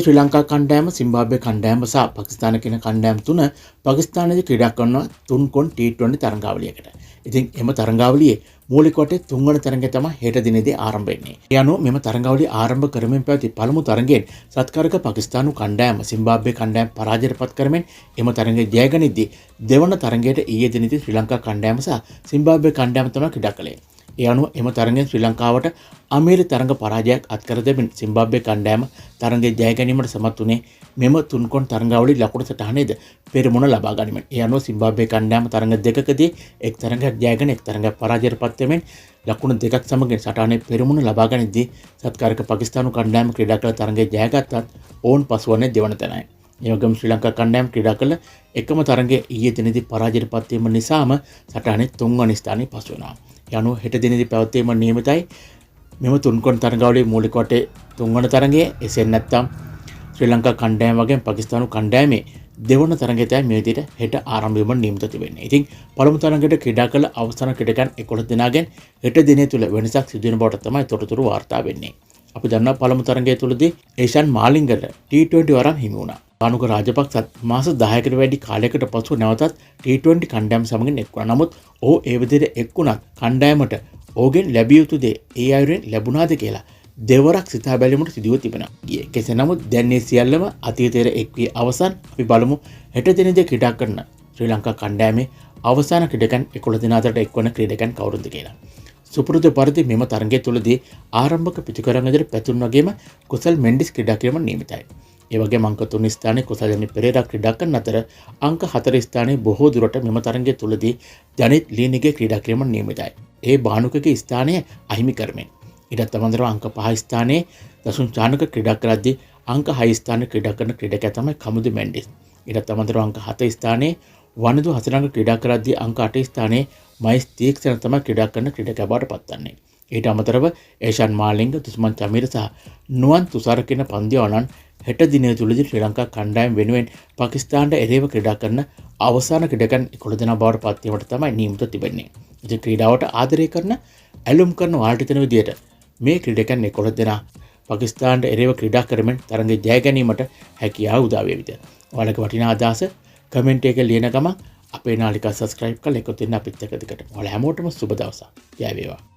ශ්‍රී ලංකා කණ්ඩායම, සිම්බාබ්වේ කණ්ඩායම සහ පාකිස්තාන කියන කණ්ඩායම් තුන පාකිස්තානයේදී ක්‍රීඩා කරනවා 3 T20 තරඟාවලියකට. ඉතින් එම තරඟාවලියේ මූලික වටේ 3 වන තරඟය තමයි හෙට දිනේදී ආරම්භ වෙන්නේ. ඒ අනුව මෙම තරඟාවලිය ආරම්භ කරමින් පැවති පළමු තරඟයෙන් සත්කාරක පාකිස්තානු කණ්ඩායම සිම්බාබ්වේ කණ්ඩායම පරාජයට පත් කරමින් එම තරඟය ජය ගනිද්දී දෙවන තරඟයට ඊයේ දිනේදී ශ්‍රී ලංකා කණ්ඩායම සහ සිම්බාබ්වේ කණ්ඩායම තමයි ක්‍රීඩා කළේ. ඒ අනුව එම තරඟයෙන් ශ්‍රී ලංකාවට අමීරි තරඟ පරාජයක් අත්කර දෙමින් සිම්බාබ්වේ කණ්ඩායම තරඟය ජය ගැනීමට සමත් වුණේ මෙම 3 තරඟාවලියේ ලකුණු සටහනේද පෙරමුණ ලබා ගනිමින්. ඒ අනුව සිම්බාබ්වේ කණ්ඩායම තරඟ දෙකකදී එක් තරඟයක් ජයගෙන එක් තරඟයක් පරාජයට පත් වෙමින් ලකුණු දෙකක් සමගින් සටහනේ පෙරමුණ ලබා ගනිද්දී සත්කාරක පාකිස්තානු කණ්ඩායම ක්‍රීඩා කළ තරඟය ජයගත්තත් ඔවුන් පසුවන්නේ දෙවන තැනයි. ඒ වගේම ශ්‍රී ලංකා කණ්ඩායම ක්‍රීඩා කළ එකම තරඟය ඊයේ දිනේදී පරාජයට පත් වීම නිසාම සටහනේ 3 වන ස්ථානයේ පසු වෙනවා. ඒ අනුව හෙට දිනේදී පැවැත්වීම නියමිතයි. මෙම 3 තරඟාවලියේ මූලික වටේ 3 වන තරඟයේ එසේ නැත්නම් ශ්‍රී ලංකා කණ්ඩායම වගේම පාකිස්තානු කණ්ඩායමේ දෙවන තරඟය තමයි මේ විදිහට හෙට ආරම්භ වීම නියමිත තිබෙන්නේ. ඉතින් පළමු තරඟයට ක්‍රීඩා කළ අවසාන ක්‍රීඩකයන් 11 දෙනාගෙන් හෙට දිනේ තුල වෙනසක් සිදු වෙන බවට තමයි තොරතුරු වාර්තා වෙන්නේ. අපි දන්නවා පළමු තරඟය තුලදී ඒෂාන් මාලිංගට T20 වරම් හිමි වුණා. රානුක රාජපක්ෂත් මාස 10කට වැඩි කාලයකට පසු නැවතත් T20 කණ්ඩායම සමගින් එක් වුණා. නමුත් ඔහු ඒ විදිහට එක් වුණත් කණ්ඩායමට ඔහුගෙන් ලැබිය යුතු දේ ඒ අයුරින් ලැබුණාද කියලා දෙවරක් සිතා බැලීමට සිදුව තිබෙනවා. කෙසේ නමුත් දැන් මේ සියල්ලම අතීතයේ එක් වී අවසන්. අපි බලමු හෙට දිනේදී ක්‍රීඩා කරන ශ්‍රී ලංකා කණ්ඩායමේ අවසාන ක්‍රීඩකයන් 11 දෙනා අතරට එක්වන ක්‍රීඩකයන් කවුරුද කියලා. සුපුරුදු පරිදි මෙම තරඟය තුලදී ආරම්භක පිටිකරන් ඇතුළේ පැතුම් වගේම කුසල් මෙන්ඩිස් ක්‍රීඩා කිරීම නියමිතයි. ඒ වගේම අංක 3 ස්ථානයේ කුසල්ජනි පෙරේරා ක්‍රීඩා කරන අතර අංක 4 ස්ථානයේ බොහෝ දුරට මෙම තරඟය තුලදී ජනිත් ලීනිගේ ක්‍රීඩා කිරීම නියමිතයි. ඒ බානුකගේ ස්ථානය අහිමි කරමින් ඊටත් අමතරව අංක 5 ස්ථානයේ දසුන් චානක ක්‍රීඩා කරද්දී අංක 6 ස්ථානයේ ක්‍රීඩා කරන ක්‍රීඩකයා තමයි කමුදු මෙන්ඩිස්. ඊටත් අමතරව අංක 7 ස්ථානයේ වනිදු හසරංග ක්‍රීඩා කරද්දී අංක 8 ස්ථානයේ මයිස් තීක්ෂණ තමයි ක්‍රීඩා කරන ක්‍රීඩකයා බවට පත්වන්නේ. ඊට අමතරව ඒෂාන් මාලිංග, දුස්මන් චමීර සහ නුවන් තුෂාර කියන පන්දියාවලන් හෙට දිනය තුලදී ශ්‍රී ලංකා කණ්ඩායම වෙනුවෙන් පාකිස්තානට එරෙහිව ක්‍රීඩා කරන අවසාන ක්‍රීඩකයන් 11 දෙනා බවට පත් වීමට තමයි නියමිත තිබෙන්නේ. ඉතින් ක්‍රීඩාවට ආදරය කරන, ඇලුම් කරන වාල්ට දෙන විදියට මේ ක්‍රීඩකයන් 11 දෙනා පාකිස්තානට එරෙහිව ක්‍රීඩා කරමින් තරඟය ජය ගැනීමට හැකියාව උදා වේවිද. ඔයාලගේ වටිනා අදහස කමෙන්ට් එකේ ලියන ගමන් අපේ නාලිකාව සබ්ස්ක්‍රයිබ් කරලා එකතු වෙන්න අපිත් එක්ක දිගට. ඔයාලා හැමෝටම සුබ දවසක්. ජය වේවා.